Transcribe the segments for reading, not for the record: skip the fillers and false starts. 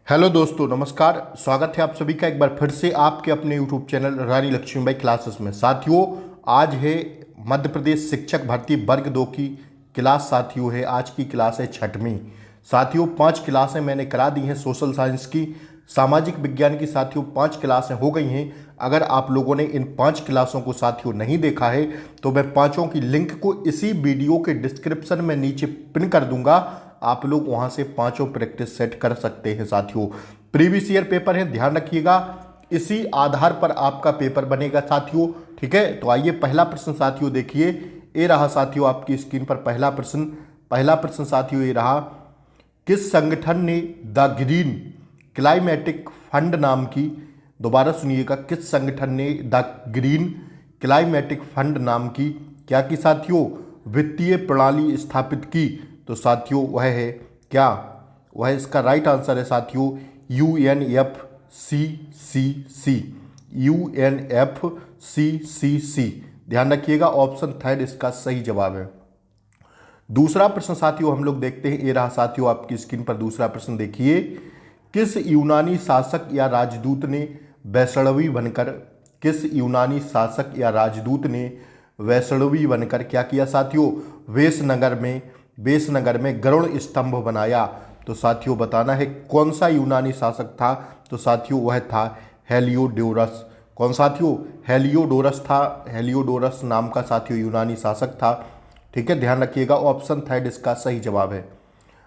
Hello दोस्तों, नमस्कार। स्वागत है आप सभी का एक बार फिर से आपके अपने यूट्यूब चैनल रानी लक्ष्मीबाई क्लासेस में। साथियों, आज है मध्य प्रदेश शिक्षक भर्ती वर्ग 2 की क्लास। साथियों है आज की क्लास है छठवीं। साथियों 5 क्लासें मैंने करा दी हैं सोशल साइंस की, सामाजिक विज्ञान की। साथियों 5 क्लासें हो गई हैं। अगर आप लोगों ने इन 5 क्लासों को साथियों नहीं देखा है तो मैं पाँचों की लिंक को इसी वीडियो के डिस्क्रिप्शन में नीचे पिन कर दूंगा। आप लोग वहां से पांचों प्रैक्टिस सेट कर सकते हैं। साथियों प्रीवियस ईयर पेपर है, ध्यान रखिएगा। इसी आधार पर आपका पेपर बनेगा साथियों, ठीक है। तो आइए पहला प्रश्न साथियों देखिए। ये रहा साथियों आपकी स्क्रीन पर पहला प्रश्न। पहला प्रश्न साथियों ये रहा, किस संगठन ने द ग्रीन क्लाइमेटिक फंड नाम की, दोबारा सुनिएगा, किस संगठन ने द ग्रीन क्लाइमेटिक फंड नाम की क्या की साथियों, वित्तीय प्रणाली स्थापित की। तो साथियों वह है क्या, वह इसका राइट आंसर है साथियों UNFCCC। UNFCCC, ध्यान रखिएगा, ऑप्शन थर्ड इसका सही जवाब है। दूसरा प्रश्न साथियों हम लोग देखते हैं। ये रहा साथियों आपकी स्क्रीन पर दूसरा प्रश्न देखिए। किस यूनानी शासक या राजदूत ने वैष्णवी बनकर, किस यूनानी शासक या राजदूत ने वैष्णवी बनकर क्या किया साथियों, वेशनगर में गरुड़ स्तंभ बनाया। तो साथियों बताना है कौन सा यूनानी शासक था। तो साथियों वह था हेलियोडोरस। कौन साथियों, हेलियोडोरस था। हेलियोडोरस नाम का साथियों यूनानी शासक था, ठीक है। ध्यान रखिएगा, ऑप्शन थर्ड इसका सही जवाब है।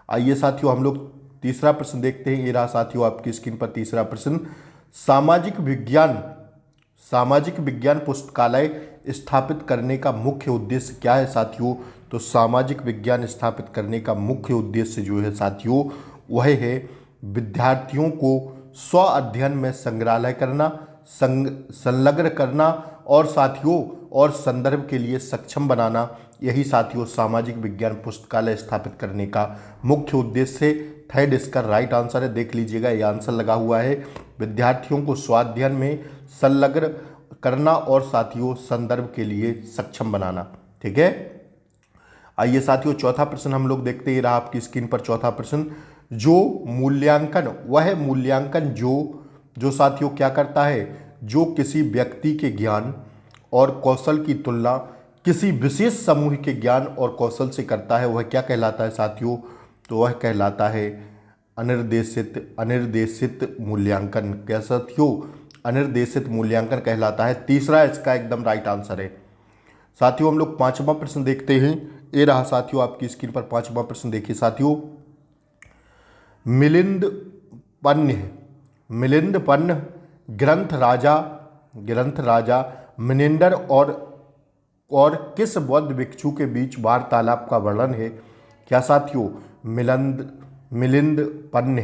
आइए साथियों हम लोग तीसरा प्रश्न देखते हैं। ये रहा साथियों आपकी स्क्रीन पर तीसरा प्रश्न। सामाजिक विज्ञान सामाजिक विज्ञान पुस्तकालय स्थापित करने का मुख्य उद्देश्य क्या है साथियों। तो सामाजिक विज्ञान स्थापित करने का मुख्य उद्देश्य जो है साथियों वह है विद्यार्थियों को स्व अध्ययन में संग्रहालय करना, संलग्न करना और साथियों और संदर्भ के लिए सक्षम बनाना। यही साथियों सामाजिक विज्ञान पुस्तकालय स्थापित करने का मुख्य उद्देश्य है। थर्ड इसका राइट आंसर है। देख लीजिएगा ये आंसर लगा हुआ है, विद्यार्थियों को स्वाध्ययन में संलग्न करना और साथियों संदर्भ के लिए सक्षम बनाना, ठीक है। आइए साथियों चौथा प्रश्न हम लोग देखते ही रहा आपकी स्क्रीन पर चौथा प्रश्न। जो मूल्यांकन, वह मूल्यांकन जो साथियों क्या करता है, जो किसी व्यक्ति के ज्ञान और कौशल की तुलना किसी विशेष समूह के ज्ञान और कौशल से करता है, वह क्या कहलाता है साथियों। तो वह कहलाता है अनिर्देशित मूल्यांकन। क्या साथियों, अनिर्देशित मूल्यांकन कहलाता है। तीसरा इसका एकदम राइट आंसर है। साथियों हम लोग पांचवा प्रश्न देखते हैं। ये रहा साथियों आपकी स्क्रीन पर पांचवा प्रश्न देखिए साथियों। मिलिंद पन्य ग्रंथ राजा मिनिंडर और किस बौद्ध भिक्षु के बीच वार्तालाप का वर्णन है। क्या साथियों, मिलिंद पन्य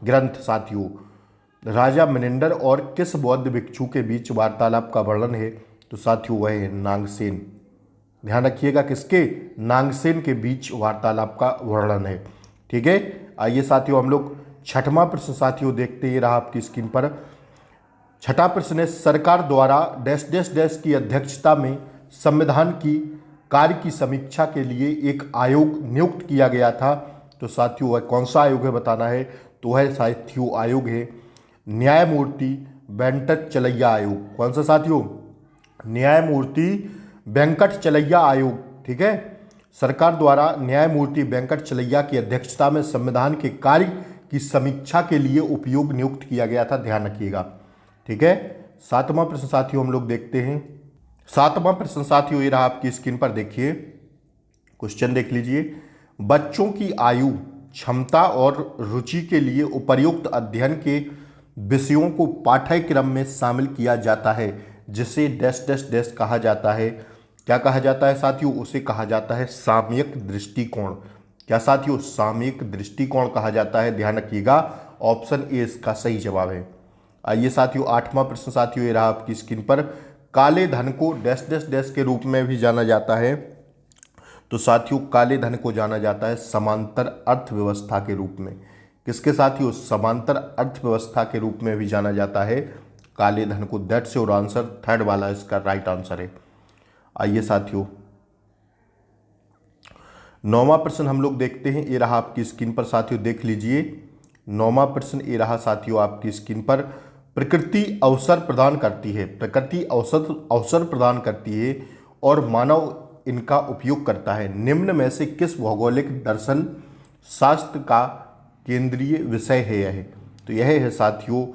ग्रंथ साथियों राजा मिनिंडर और किस बौद्ध भिक्षु के बीच वार्तालाप का वर्णन है। तो साथियों वह है नागसेन। ध्यान रखिएगा, किसके, नागसेन के बीच वार्तालाप का वर्णन है, ठीक है। आइए साथियों हम लोग छठवां प्रश्न साथियों देखते ही रहा आपकी स्क्रीन पर। छठा प्रश्न है, सरकार द्वारा डैश डैश डैश की अध्यक्षता में संविधान की कार्य की समीक्षा के लिए एक आयोग नियुक्त किया गया था। तो साथियों वह कौन सा आयोग है बताना है। तो वह साथियों आयोग है न्यायमूर्ति वेंकट चलैया आयोग। कौन सा साथियों, न्यायमूर्ति वेंकट चलैया आयोग, ठीक है। सरकार द्वारा न्यायमूर्ति वेंकट चलैया की अध्यक्षता में संविधान के कार्य की समीक्षा के लिए उपयोग नियुक्त किया गया था, ध्यान रखिएगा, ठीक है। सातवां प्रश्न साथियों हम लोग देखते हैं। सातवां प्रश्न साथियों ये रहा आपकी स्क्रीन पर देखिए, क्वेश्चन देख लीजिए। बच्चों की आयु, क्षमता और रुचि के लिए उपर्युक्त अध्ययन के विषयों को पाठ्यक्रम में शामिल किया जाता है, जिसे डैश डैश डैश कहा जाता है। क्या कहा जाता है साथियों, उसे कहा जाता है सामयिक दृष्टिकोण। क्या साथियों, सामयिक दृष्टिकोण कहा जाता है, ध्यान रखिएगा, ऑप्शन ए इसका सही जवाब है। आइए साथियों आठवां प्रश्न साथियों ये रहा आपकी स्क्रीन पर। काले धन को डैश डैश डैश के रूप में भी जाना जाता है। तो साथियों काले धन को जाना जाता है समांतर अर्थव्यवस्था के रूप में। किसके साथियों, समांतर अर्थव्यवस्था के रूप में भी जाना जाता है काले धन को। दैट्स योर आंसर, थर्ड वाला इसका राइट आंसर है। आइए साथियों नौवां प्रश्न हम लोग देखते हैं। ये रहा आपकी स्क्रीन पर साथियों, देख लीजिए। 9वां प्रश्न ये रहा साथियों आपकी स्क्रीन पर, प्रकृति अवसर प्रदान करती है, प्रकृति अवसर प्रदान करती है और मानव इनका उपयोग करता है, निम्न में से किस भौगोलिक दर्शन शास्त्र का केंद्रीय विषय है यह? तो यह है साथियों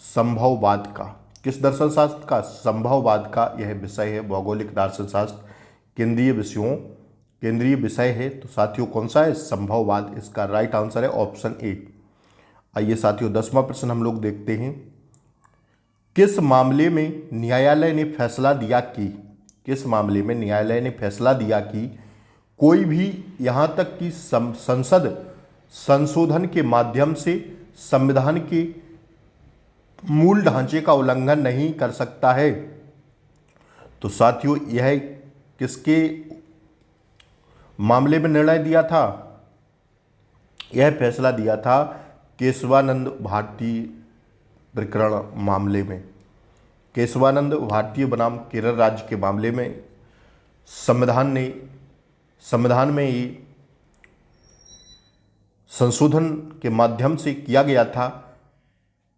संभववाद का। किस दर्शन शास्त्र का? संभववाद का यह विषय है। भौगोलिक दर्शन शास्त्र केंद्रीय विषय है। तो साथियों कौन सा है? संभववाद। इसका राइट आंसर है ऑप्शन ए। आइए साथियों 10वां प्रश्न हम लोग देखते हैं। किस मामले में न्यायालय ने फैसला दिया कि, किस मामले में न्यायालय ने फैसला दिया कि कोई भी यहां तक कि संसद संशोधन के माध्यम से संविधान के मूल ढांचे का उल्लंघन नहीं कर सकता है? तो साथियों यह किसके मामले में निर्णय दिया था? यह फैसला दिया था केशवानंद भारती प्रकरण मामले में। केशवानंद भारतीय बनाम केरल राज्य के मामले में संविधान में ये संशोधन के माध्यम से किया गया था।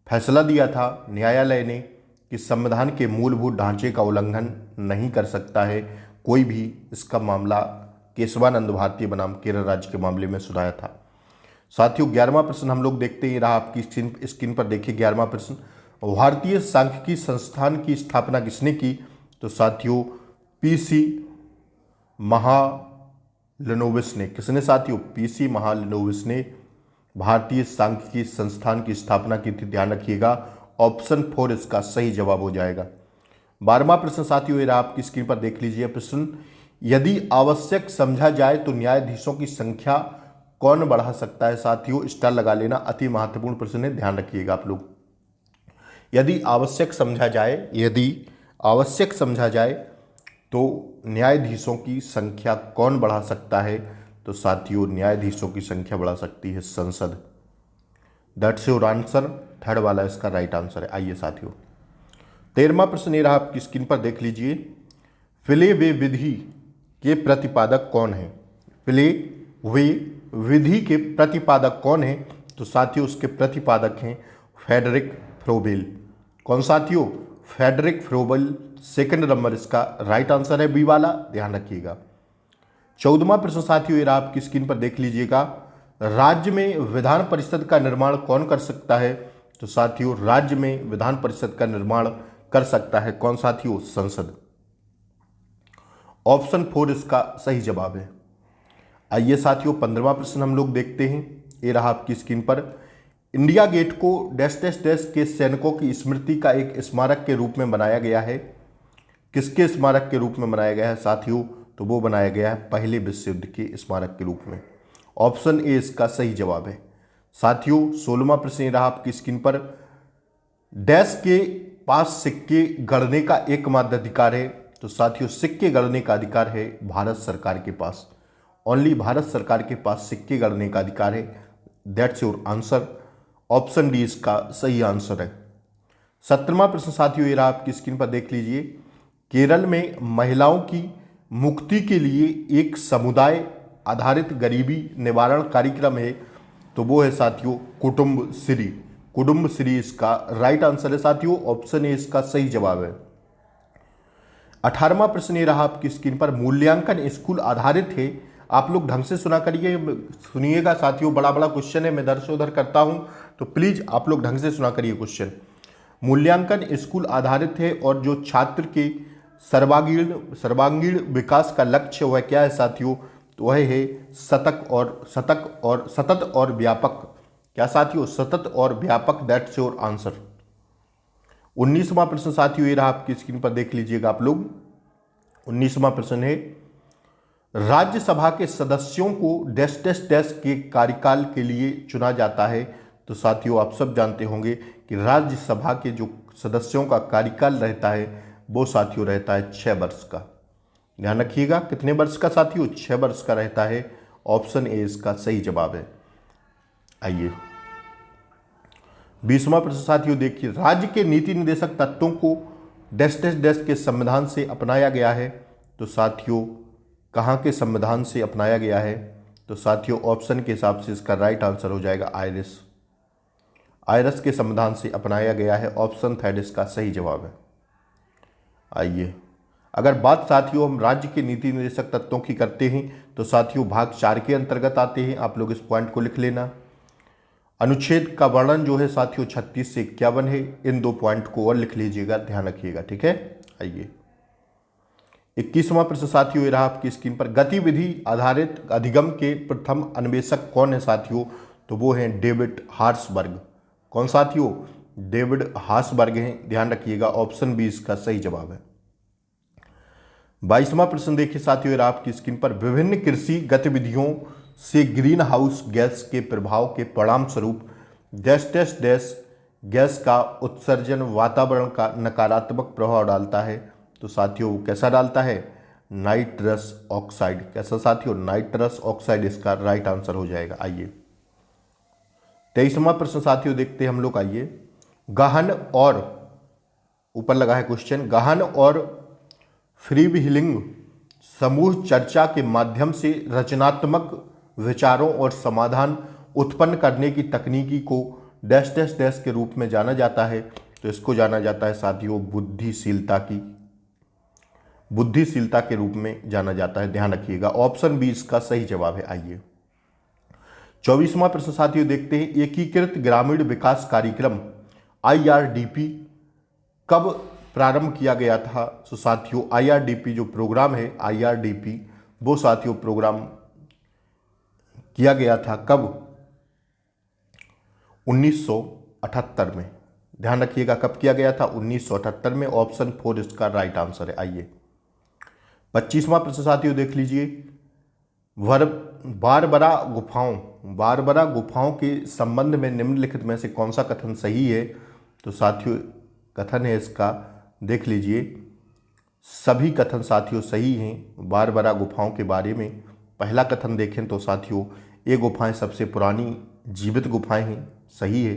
फैसला दिया था न्यायालय ने कि संविधान के मूलभूत ढांचे का उल्लंघन नहीं कर सकता है कोई भी। इसका मामला केशवानंद भारतीय बनाम केरल राज्य के मामले में सुनाया था। साथियों 11वां प्रश्न हम लोग देखते हैं, रहा आपकी स्क्रीन पर देखिए 11वां प्रश्न। भारतीय सांख्यिकी संस्थान की स्थापना किसने की? तो साथियों पीसी महालनोबिस ने। किसने साथियों? पीसी महालनोबिस ने भारतीय सांख्यिकी संस्थान की स्थापना की थी। ध्यान रखिएगा ऑप्शन 4 इसका सही जवाब हो जाएगा। 12वां प्रश्न साथियों ये रहा आपकी स्क्रीन पर देख लीजिए प्रश्न। यदि आवश्यक समझा जाए तो न्यायाधीशों की संख्या कौन बढ़ा सकता है? साथियों स्टार लगा लेना, अति महत्वपूर्ण प्रश्न है, ध्यान रखिएगा आप लोग। यदि आवश्यक समझा जाए तो न्यायाधीशों की संख्या कौन बढ़ा सकता है? तो साथियों न्यायाधीशों की संख्या बढ़ा सकती है संसद। दैट्स योर आंसर, थर्ड वाला इसका राइट आंसर है। आइए साथियों 13वां प्रश्न ये रहा आपकी स्क्रीन पर देख लीजिए। फिले वे विधि के प्रतिपादक कौन है? फिले वे विधि के प्रतिपादक कौन है? तो साथियों उसके प्रतिपादक हैं फ्रेडरिक फ्रोबेल। कौन साथियों? Friedrich Froebel. सेकंड नंबर इसका राइट आंसर है बी वाला, ध्यान रखिएगा। 14वां प्रश्न साथियों ये रहा आपकी स्क्रीन पर देख लीजिएगा। राज्य में विधान परिषद का निर्माण कौन कर सकता है? तो साथियों राज्य में विधान परिषद का निर्माण कर सकता है कौन साथियों? संसद। ऑप्शन 4 इसका सही जवाब है। आइए साथियों 15वां प्रश्न हम लोग देखते हैं। ये रहा आपकी स्क्रीन पर। इंडिया गेट को डैश डैश डैश के सैनिकों की स्मृति का एक स्मारक के रूप में बनाया गया है। किसके स्मारक के रूप में बनाया गया है साथियों? तो वो बनाया गया है पहले विश्व युद्ध के स्मारक के रूप में। ऑप्शन ए इसका सही जवाब है। साथियों 16वां प्रश्न ये रहा आपकी स्क्रीन पर। डैश के पास सिक्के गढ़ने का एकमात्र अधिकार है? तो साथियों सिक्के गढ़ने का अधिकार है भारत सरकार के पास। ओनली भारत सरकार के पास सिक्के गढ़ने का अधिकार है। That's your answer. Option D इसका सही आंसर है। 17वां प्रश्न साथियों ये रहा आपकी स्क्रीन पर देख लीजिए। केरल में महिलाओं की मुक्ति के लिए एक समुदाय आधारित गरीबी निवारण कार्यक्रम है। तो वो है साथियों कुटुंबश्री। कुटुंबश्री इसका राइट आंसर है साथियों। ऑप्शन ए इसका सही जवाब है। 18वां प्रश्न ये रहा आपकी स्क्रीन पर। मूल्यांकन स्कूल आधारित है। आप लोग ढंग से सुनिएगा साथियों, बड़ा बड़ा क्वेश्चन है, मैं इधर से उधर करता हूं तो प्लीज आप लोग ढंग से सुना करिए क्वेश्चन। मूल्यांकन स्कूल आधारित है और जो छात्र के सर्वांगीण विकास का लक्ष्य वह क्या है साथियों? तो वह है सतत और व्यापक। क्या साथियों? सतत और व्यापक। That's your answer. 19वां प्रश्न साथियों ये रहा आपकी स्क्रीन पर देख लीजिएगा आप लोग। 19वां प्रश्न है। राज्यसभा के सदस्यों को डैश डैश डैश के कार्यकाल के लिए चुना जाता है। तो साथियों आप सब जानते होंगे कि राज्यसभा के जो सदस्यों का कार्यकाल रहता है वो साथियों रहता है 6 वर्ष का। ध्यान रखिएगा कितने वर्ष का साथियों? 6 वर्ष का रहता है। ऑप्शन ए इसका सही जवाब है। आइए 20वां प्रश्न साथियों देखिए। राज्य के नीति निर्देशक तत्वों को डैश डैश डैश के संविधान से अपनाया गया है। तो साथियों कहाँ के संविधान से अपनाया गया है? तो साथियों ऑप्शन के हिसाब से इसका राइट आंसर हो जाएगा आयरिश। आयरस के संविधान से अपनाया गया है? ऑप्शन थर्ड इसका सही जवाब है। आइए, अगर बात साथियों हम राज्य के नीति निर्देशक तत्वों की करते हैं तो साथियों भाग 4 के अंतर्गत आते हैं। आप लोग इस पॉइंट को लिख लेना। अनुच्छेद का वर्णन जो है साथियों 36 से 51 है। इन 2 पॉइंट को और लिख लीजिएगा, ध्यान रखिएगा, ठीक है। आइए, 21वां प्रश्न साथियों ये रहा आपकी स्क्रीन पर। गतिविधि आधारित अधिगम के प्रथम अन्वेषक कौन है साथियों? तो वो हैं डेविड हार्सबर्ग। कौन साथियों? डेविड हार्सबर्ग हैं, ध्यान रखिएगा। ऑप्शन बी इसका सही जवाब है। 22वां प्रश्न देखिए साथियों ये रहा आपकी स्क्रीन पर। विभिन्न कृषि गतिविधियों से ग्रीन हाउस गैस के प्रभाव के परिणाम स्वरूप डैश डैश डैश गैस का उत्सर्जन वातावरण का नकारात्मक प्रभाव डालता है। तो साथियों कैसा डालता है? Nitrous oxide. कैसा साथियों? नाइट्रस ऑक्साइड इसका राइट आंसर हो जाएगा। आइए, 23वां प्रश्न साथियों देखते हैं हम लोग। आइए, गहन और ऊपर लगा है क्वेश्चन, गहन और फ्रीव्हीलिंग समूह चर्चा के माध्यम से रचनात्मक विचारों और समाधान उत्पन्न करने की तकनीकी को डैश डैश डैश के रूप में जाना जाता है। तो इसको जाना जाता है साथियों बुद्धिशीलता के रूप में जाना जाता है, ध्यान रखिएगा। ऑप्शन बी इसका सही जवाब है। आइए, 24वां प्रश्न साथियों देखते हैं। एकीकृत ग्रामीण विकास कार्यक्रम IRDP कब प्रारंभ किया गया था? तो साथियों IRDP जो प्रोग्राम है IRDP वो साथियों प्रोग्राम किया गया था कब? 1978 में, ध्यान रखिएगा। कब किया गया था? 1978 में। ऑप्शन 4 इसका राइट आंसर है। आइए, 25वां प्रश्न साथियों देख लीजिए। बारबरा गुफाओं के संबंध में निम्नलिखित में से कौन सा कथन सही है? तो साथियों कथन है इसका, देख लीजिए, सभी कथन साथियों सही हैं बारबरा गुफाओं के बारे में। पहला कथन देखें तो साथियों ये गुफाएं सबसे पुरानी जीवित गुफाएं हैं, सही है।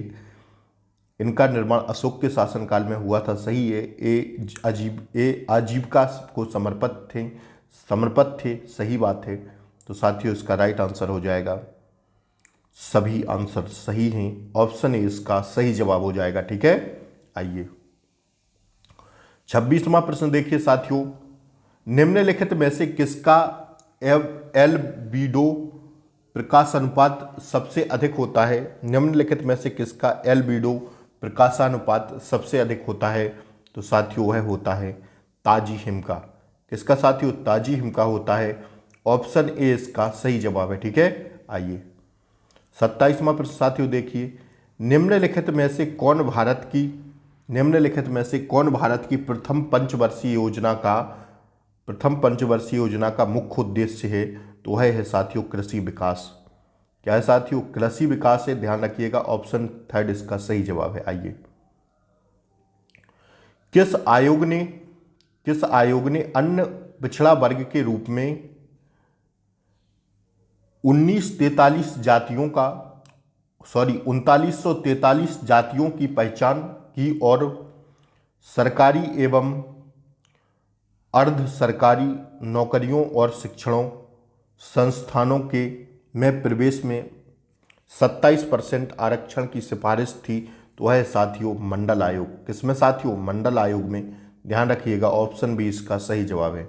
इनका निर्माण अशोक के शासनकाल में हुआ था, सही है। ये आजीविका को समर्पित थे, सही बात है। तो साथियों इसका राइट आंसर हो जाएगा, सभी आंसर सही हैं। ऑप्शन ए इसका सही जवाब हो जाएगा, ठीक है। आइए, 26वां प्रश्न देखिए साथियों। निम्नलिखित में से किसका एल्बिडो प्रकाशानुपात सबसे अधिक होता है? निम्नलिखित में से किसका एल्बिडो प्रकाशानुपात सबसे अधिक होता है? तो साथियों वह होता है ताजी हिम का। किसका साथियों? ताजी हिम का होता है। ऑप्शन ए इसका सही जवाब है, ठीक है। आइए, 27वां प्रश्न साथियों देखिए। निम्नलिखित में से कौन भारत की प्रथम पंचवर्षीय योजना का मुख्य उद्देश्य है? तो वह है साथियों कृषि विकास। क्या है साथियों? कृषि विकास है, ध्यान रखिएगा। ऑप्शन 3 इसका सही जवाब है। आइए, किस आयोग ने अन्य पिछड़ा वर्ग के रूप में 3943 जातियों की पहचान की और सरकारी एवं अर्ध सरकारी नौकरियों और शिक्षण संस्थानों में प्रवेश में 27% आरक्षण की सिफारिश थी? तो वह साथियों मंडल आयोग। किसमें साथियों? मंडल आयोग में, ध्यान रखिएगा। ऑप्शन बी इसका सही जवाब है।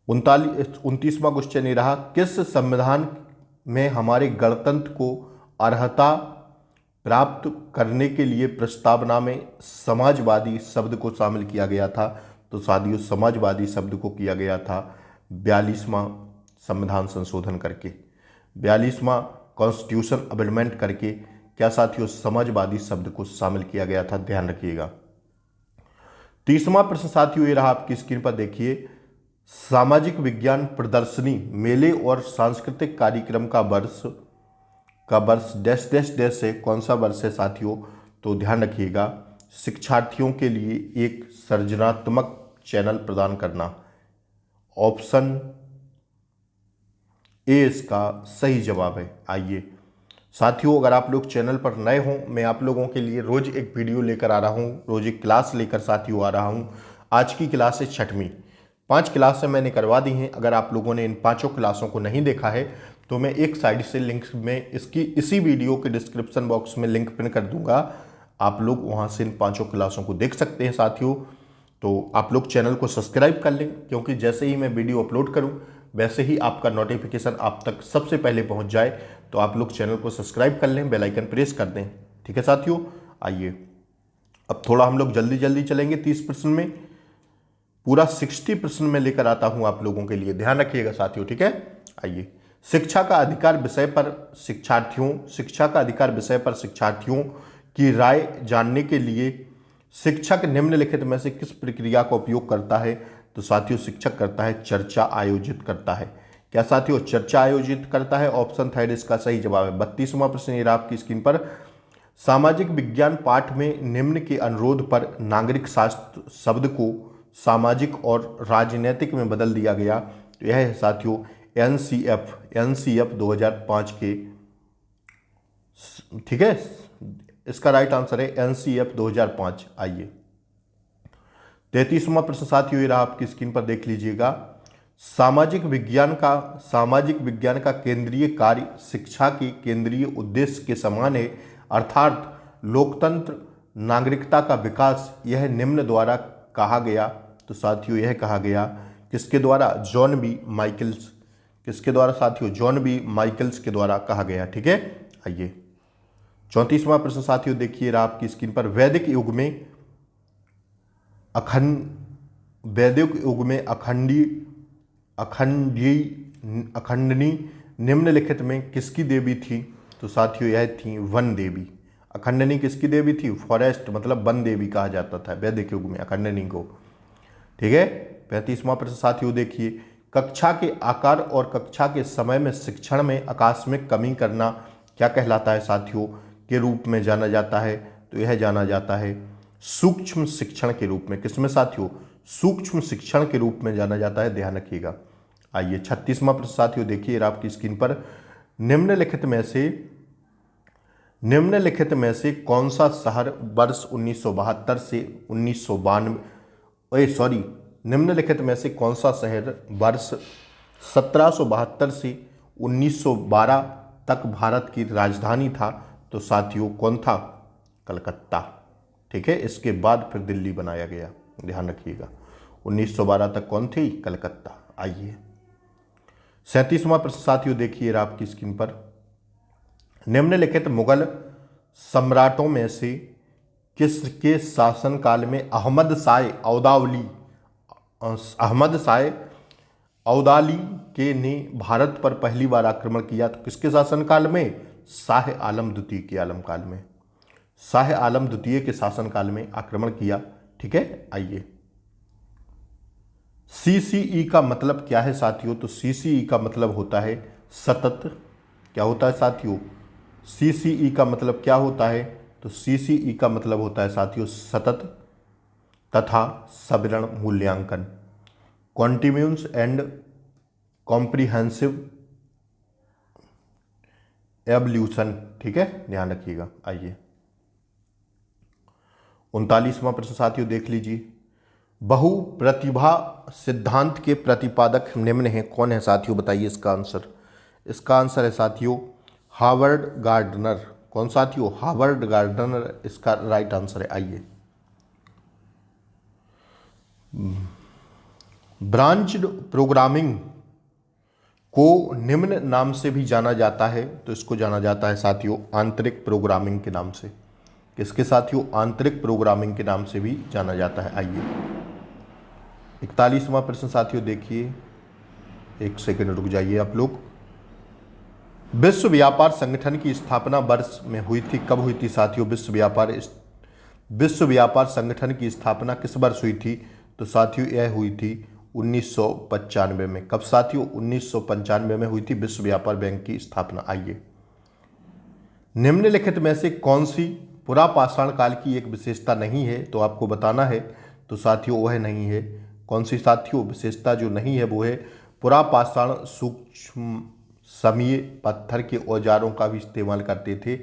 29वां क्वेश्चन ये रहा। किस संविधान में हमारे गणतंत्र को अर्हता प्राप्त करने के लिए प्रस्तावना में समाजवादी शब्द को शामिल किया गया था? तो साथियों समाजवादी शब्द को किया गया था 42वां संविधान संशोधन करके, 42वां कॉन्स्टिट्यूशन अमेंडमेंट करके क्या साथियों समाजवादी शब्द को शामिल किया गया था, ध्यान रखिएगा। 30वां प्रश्न साथियों ये रहा आपकी स्क्रीन पर देखिए। सामाजिक विज्ञान प्रदर्शनी मेले और सांस्कृतिक कार्यक्रम का वर्ष डैश डैश डैश है, कौन सा वर्ष है साथियों? तो ध्यान रखिएगा, शिक्षार्थियों के लिए एक सृजनात्मक चैनल प्रदान करना। ऑप्शन ए इसका सही जवाब है। आइए साथियों, अगर आप लोग चैनल पर नए हों, मैं आप लोगों के लिए रोज एक वीडियो लेकर आ रहा हूं, रोज एक क्लास लेकर साथियों आ रहा हूं। आज की क्लास है 6वीं। 5 क्लासें मैंने करवा दी हैं। अगर आप लोगों ने इन 5 क्लासों को नहीं देखा है तो मैं एक साइड से लिंक में इसी वीडियो के डिस्क्रिप्शन बॉक्स में लिंक पिन कर दूंगा, आप लोग वहां से इन 5 क्लासों को देख सकते हैं साथियों। तो आप लोग चैनल को सब्सक्राइब कर लें, क्योंकि जैसे ही मैं वीडियो अपलोड करूं वैसे ही आपका नोटिफिकेशन आप तक सबसे पहले पहुंच जाए। तो आप लोग चैनल को सब्सक्राइब कर लें, बेल आइकन प्रेस कर दें। ठीक है साथियों, आइए अब थोड़ा हम लोग जल्दी जल्दी चलेंगे। 30% में पूरा 60% में लेकर आता हूं आप लोगों के लिए, ध्यान रखिएगा साथियों। ठीक है, आइए। शिक्षा का अधिकार विषय पर शिक्षार्थियों की राय जानने के लिए शिक्षक निम्नलिखित में से किस प्रक्रिया का उपयोग करता है? तो साथियों शिक्षक करता है चर्चा आयोजित करता है। क्या साथियों? चर्चा आयोजित करता है। ऑप्शन थर्ड इसका सही जवाब है। 32वां प्रश्न ये रहा आपकी स्क्रीन पर। सामाजिक विज्ञान पाठ में निम्न के अनुरोध पर नागरिक शास्त्र शब्द को सामाजिक और राजनीतिक में बदल दिया गया। तो यह है साथियों एनसीएफ 2005 के। ठीक है, इसका राइट आंसर है एनसीएफ 2005। आइए 33वां प्रश्न साथियों ये रहा आपकी स्क्रीन पर, देख लीजिएगा। सामाजिक विज्ञान का केंद्रीय कार्य शिक्षा के केंद्रीय उद्देश्य के समान है, अर्थात लोकतंत्र नागरिकता का विकास। यह निम्न द्वारा कहा गया। तो साथियों यह कहा गया किसके द्वारा? John B Michaels. किसके द्वारा साथियों? जॉन बी माइकल्स के द्वारा कहा गया। ठीक है, आइए 34वां प्रश्न साथियों देखिए रहा आपकी स्क्रीन पर। वैदिक युग में अखंडनी निम्नलिखित में किसकी देवी थी? तो साथियों यह थी वन देवी। अखंडनी किसकी देवी थी? फॉरेस्ट मतलब वन देवी कहा जाता था वैदिक युग में अखंडनी को। ठीक है, 35वां प्रश्न साथियों देखिए। कक्षा के आकार और कक्षा के समय में शिक्षण में आकस्मिक कमी करना क्या कहलाता है साथियों? के रूप में जाना जाता है। तो यह जाना जाता है सूक्ष्म शिक्षण के रूप में। किसमें साथियों? सूक्ष्म शिक्षण के रूप में जाना जाता है, ध्यान रखिएगा। आइए 36वां प्रश्न साथियों देखिए आपकी स्क्रीन पर। निम्नलिखित में से कौन सा शहर वर्ष 1972 से 1992 निम्नलिखित में से कौन सा शहर वर्ष 1772 से 1912 तक भारत की राजधानी था? तो साथियों कौन था? कलकत्ता। ठीक है, इसके बाद फिर दिल्ली बनाया गया, ध्यान रखिएगा। 1912 तक कौन थी? कलकत्ता। आइए 37वां प्रश्न साथियों देखिए आपकी स्क्रीन पर। निम्नलिखित मुगल सम्राटों में से किसके शासनकाल में अहमद शाह औदाली के ने भारत पर पहली बार आक्रमण किया? तो किसके शासनकाल में? शाह आलम द्वितीय के आलमकाल में। शाह आलम द्वितीय के शासनकाल में आक्रमण किया। ठीक है, आइए सीसीई का मतलब क्या है साथियों? तो सीसीई का मतलब होता है सतत। क्या होता है साथियों? सीसीई का मतलब क्या होता है? तो सीसीई का मतलब होता है साथियों सतत तथा सविरण मूल्यांकन, कॉन्टिन्यूस एंड कॉम्प्रिहेंसिव एवल्यूशन। ठीक है, ध्यान रखिएगा। आइए 39वां प्रश्न साथियों देख लीजिए। बहु प्रतिभा सिद्धांत के प्रतिपादक निम्न हैं, कौन है साथियों? बताइए इसका आंसर। इसका आंसर है साथियों हार्वर्ड गार्डनर। कौन साथियों? हार्वर्ड गार्डनर इसका राइट आंसर है। आइए ब्रांच्ड प्रोग्रामिंग को निम्न नाम से भी जाना जाता है। तो इसको जाना जाता है साथियों आंतरिक प्रोग्रामिंग के नाम से। किसके साथियों? आंतरिक प्रोग्रामिंग के नाम से भी जाना जाता है। आइए 41वां प्रश्न साथियों देखिए, एक सेकंड रुक जाइए आप लोग। विश्व व्यापार संगठन की स्थापना वर्ष में हुई थी, कब हुई थी साथियों? विश्व व्यापार संगठन की स्थापना किस वर्ष हुई थी? तो साथियों यह हुई थी 1995 में। कब साथियों? 1995 में हुई थी विश्व व्यापार बैंक की स्थापना। आइए निम्नलिखित में से कौन सी पुरापाषाण काल की एक विशेषता नहीं है? तो आपको बताना है। तो साथियों वह नहीं है। कौन सी साथियों विशेषता जो नहीं है वो है पुरापाषाण सूक्ष्म समयी पत्थर के औजारों का भी इस्तेमाल करते थे।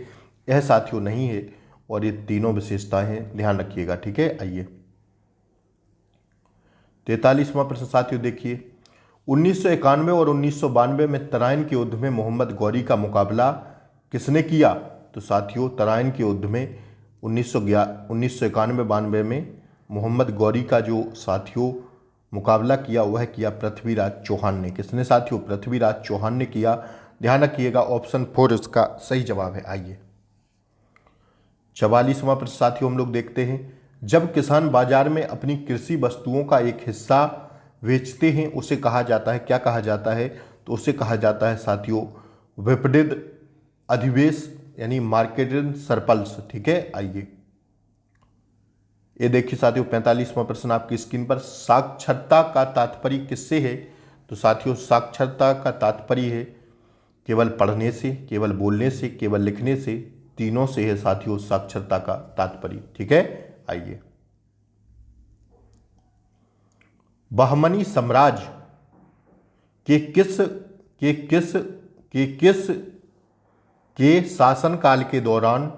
यह साथियों नहीं है, और ये तीनों विशेषताएं हैं, ध्यान रखिएगा। ठीक है, आइए 43वां प्रश्न साथियों देखिए। 1991 और 1992 में तराइन के युद्ध में मोहम्मद गौरी का मुकाबला किसने किया? तो साथियों तराइन के युद्ध में 1991-92 में मोहम्मद गौरी का जो साथियों मुकाबला किया वह किया पृथ्वीराज चौहान ने। किसने साथियों? पृथ्वीराज चौहान ने किया। ध्यान रखिएगा ऑप्शन 4 इसका सही जवाब है। आइए 44वां प्रश्न साथियों हम लोग देखते हैं। जब किसान बाजार में अपनी कृषि वस्तुओं का एक हिस्सा बेचते हैं उसे कहा जाता है, क्या कहा जाता है? तो उसे कहा जाता है साथियों विपणित अधिवेश यानी मार्केटिंग सरप्लस। ठीक है, आइए ये देखिए साथियों 45वां प्रश्न आपकी स्क्रीन पर। साक्षरता का तात्पर्य किससे है? तो साथियों साक्षरता का तात्पर्य है केवल पढ़ने से, केवल बोलने से, केवल लिखने से, तीनों से है साथियों साक्षरता का तात्पर्य। ठीक है, आइए बहमनी साम्राज्य के शासनकाल के दौरान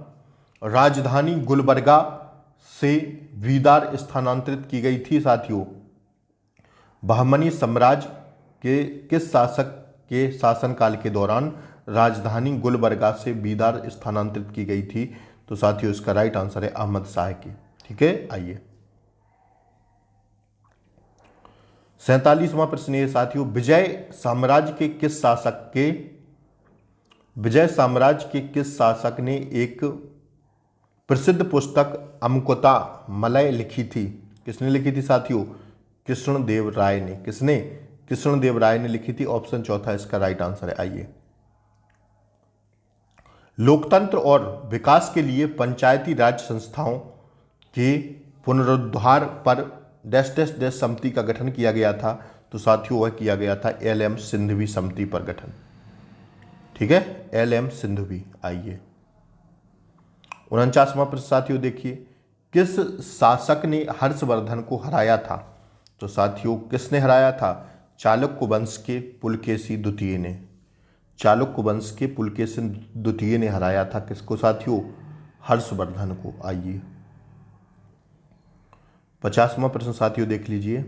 राजधानी गुलबर्गा से बीदार स्थानांतरित की गई थी साथियों। बहमनी साम्राज्य के किस शासक के शासनकाल के दौरान राजधानी गुलबर्गा से बीदार स्थानांतरित की गई थी? तो साथियों इसका राइट आंसर है अहमद शाह की। ठीक है, आइए 47वां प्रश्न है साथियों। विजय साम्राज्य के किस शासक ने एक प्रसिद्ध पुस्तक अमकुता मलय लिखी थी? किसने लिखी थी साथियों? कृष्णदेव राय ने। किसने? कृष्णदेव राय ने लिखी थी। ऑप्शन चौथा इसका राइट आंसर है। आइए लोकतंत्र और विकास के लिए पंचायती राज संस्थाओं के पुनरुद्धार पर डैश डैश डैश समिति का गठन किया गया था। तो साथियों वह किया गया था LM सिंघवी समिति पर गठन। ठीक है, LM सिंघवी। आइए 49वां प्रश्न साथियों देखिए। किस शासक ने हर्षवर्धन को हराया था? तो साथियों किसने हराया था? चालुक्य वंश के पुलकेशी द्वितीय ने। चालुक्य वंश के पुलकेशी द्वितीय ने हराया था किसको साथियों? हर्षवर्धन को। आइए 50वां प्रश्न साथियों देख लीजिए।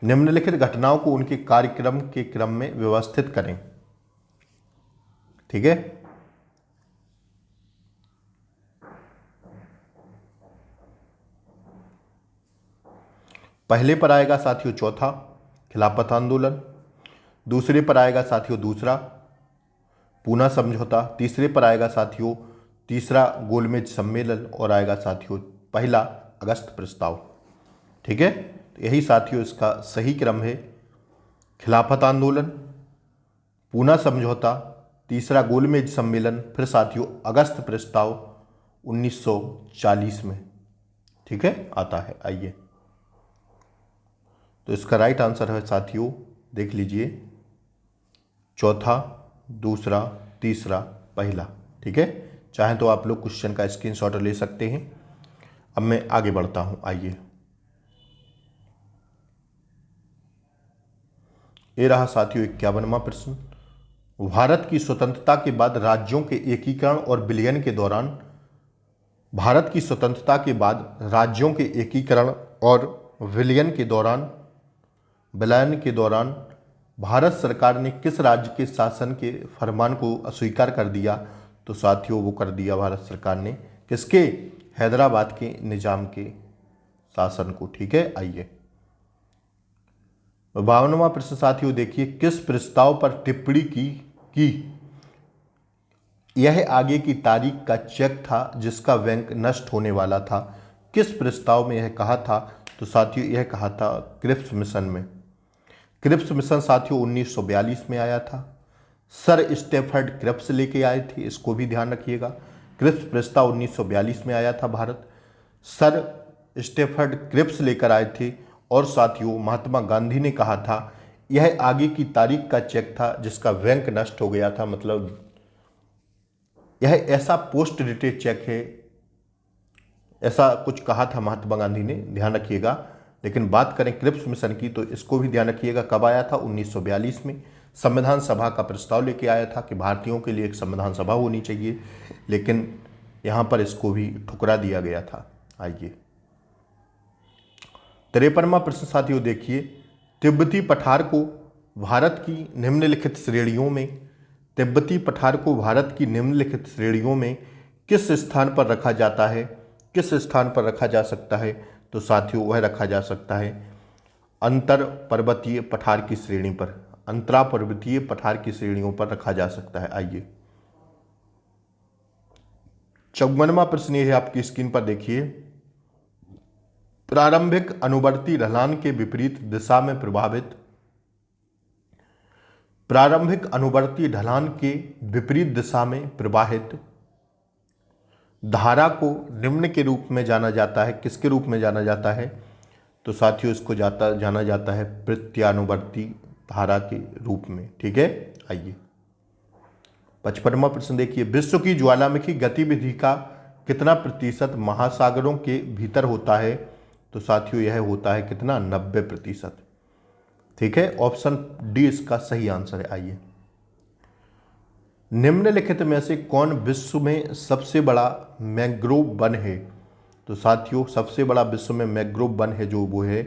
निम्नलिखित घटनाओं को उनके कार्यक्रम के क्रम में व्यवस्थित करें। ठीक है, पहले पर आएगा साथियों चौथा खिलाफत आंदोलन, दूसरे पर आएगा साथियों दूसरा पूना समझौता, तीसरे पर आएगा साथियों तीसरा गोलमेज सम्मेलन और आएगा साथियों पहला अगस्त प्रस्ताव। ठीक है, तो यही साथियों इसका सही क्रम है। खिलाफत आंदोलन, पूना समझौता, तीसरा गोलमेज सम्मेलन, फिर साथियों अगस्त प्रस्ताव 1940 में। ठीक है, आता है। आइए तो इसका राइट आंसर है साथियों देख लीजिए चौथा, दूसरा, तीसरा, पहला। ठीक है, चाहें तो आप लोग क्वेश्चन का स्क्रीनशॉट ले सकते हैं। अब मैं आगे बढ़ता हूं। आइए ये रहा साथियों 51वां प्रश्न। भारत की स्वतंत्रता के बाद राज्यों के एकीकरण और विलयन के दौरान भारत की स्वतंत्रता के बाद राज्यों के एकीकरण और विलयन के दौरान भारत सरकार ने किस राज्य के शासन के फरमान को अस्वीकार कर दिया? तो साथियों वो कर दिया भारत सरकार ने किसके? हैदराबाद के निजाम के शासन को। ठीक है, आइए 52वां प्रश्न साथियों देखिए। किस प्रस्ताव पर टिप्पणी की यह आगे की तारीख का चेक था जिसका बैंक नष्ट होने वाला था? किस प्रस्ताव में यह कहा था? तो साथियों यह कहा था क्रिप्स मिशन में। क्रिप्स मिशन साथियों 1942 में आया था। सर स्टेफर्ड क्रिप्स लेके आए थे, इसको भी ध्यान रखिएगा। क्रिप्स प्रस्ताव 1942 में आया था भारत, सर स्टेफर्ड क्रिप्स लेकर आए थे। और साथियों महात्मा गांधी ने कहा था यह आगे की तारीख का चेक था जिसका बैंक नष्ट हो गया था, मतलब यह ऐसा पोस्ट डेटेड चेक है, ऐसा कुछ कहा था महात्मा गांधी ने, ध्यान रखिएगा। लेकिन बात करें क्रिप्स मिशन की तो इसको भी ध्यान रखिएगा कब आया था? 1942 में। संविधान सभा का प्रस्ताव लेके आया था कि भारतीयों के लिए एक संविधान सभा होनी चाहिए, लेकिन यहाँ पर इसको भी ठुकरा दिया गया था। आइए 53वां प्रश्न साथियों देखिए, तिब्बती पठार को भारत की निम्नलिखित श्रेणियों में तिब्बती पठार को भारत की निम्नलिखित श्रेणियों में किस स्थान पर रखा जाता है, किस स्थान पर रखा जा सकता है? तो साथियों वह रखा जा सकता है अंतर पर्वतीय पठार की श्रेणी पर, अंतरा पर्वतीय पठार की श्रेणियों पर रखा जा सकता है। आइए 54वां प्रश्न ये है आपकी स्क्रीन पर देखिए, प्रारंभिक अनुवर्ती ढलान के विपरीत दिशा में प्रभावित, प्रारंभिक अनुवर्ती ढलान के विपरीत दिशा में प्रवाहित धारा को निम्न के रूप में जाना जाता है। किसके रूप में जाना जाता है? तो साथियों इसको जाना जाता है प्रत्यानुवर्ती धारा के रूप में। ठीक है, आइए 55वां प्रश्न देखिए, विश्व की ज्वालामुखी गतिविधि का कितना प्रतिशत महासागरों के भीतर होता है? तो साथियों यह होता है कितना? 90%। ठीक है, ऑप्शन डी इसका सही आंसर है। आइए, निम्नलिखित में से कौन विश्व में सबसे बड़ा मैंग्रोव वन है? तो साथियों सबसे बड़ा विश्व में मैंग्रोव वन है जो वो है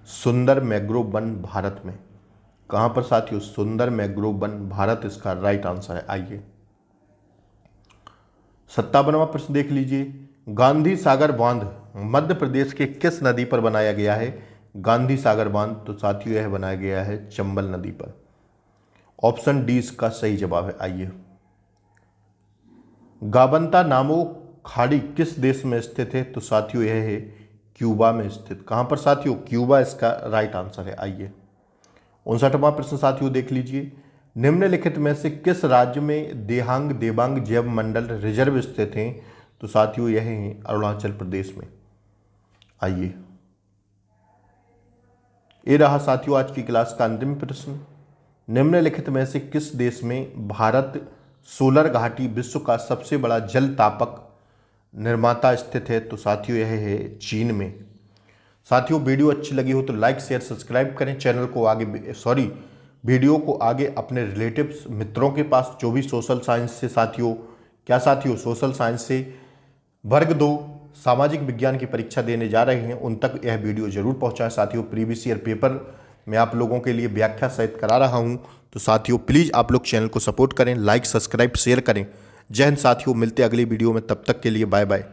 सुंदर मैंग्रोव वन भारत में। कहां पर साथियों? सुंदर मैंग्रोव वन भारत इसका राइट आंसर है। आइए 57वां प्रश्न देख लीजिए, गांधी सागर बांध मध्य प्रदेश के किस नदी पर बनाया गया है? गांधी सागर बांध तो साथियों यह बनाया गया है चंबल नदी पर। ऑप्शन डी इसका सही जवाब है। आइए, गाबंता नामो खाड़ी किस देश में स्थित है? तो साथियों यह है क्यूबा में स्थित। कहां पर साथियों? क्यूबा इसका राइट आंसर है। आइए 59वां प्रश्न साथियों देख लीजिए, निम्नलिखित में से किस राज्य में देहांग देबांग जैव मंडल रिजर्व स्थित हैं? तो साथियों यह है अरुणाचल प्रदेश में। आइए, ये रहा साथियों आज की क्लास का अंतिम प्रश्न, निम्नलिखित में से किस देश में भारत सोलर घाटी विश्व का सबसे बड़ा जल तापक निर्माता स्थित है? तो साथियों यह है चीन में। साथियों वीडियो अच्छी लगी हो तो लाइक शेयर सब्सक्राइब करें, चैनल को आगे वीडियो को आगे अपने रिलेटिव्स मित्रों के पास जो भी सोशल साइंस से साथियों सोशल साइंस से वर्ग 2 सामाजिक विज्ञान की परीक्षा देने जा रहे हैं उन तक यह वीडियो जरूर पहुंचाएं। साथियों प्रीवियस ईयर पेपर मैं आप लोगों के लिए व्याख्या सहित करा रहा हूं, तो साथियों प्लीज़ आप लोग चैनल को सपोर्ट करें, लाइक सब्सक्राइब शेयर करें। जय हिंद साथियों, मिलते अगली वीडियो में, तब तक के लिए बाय बाय।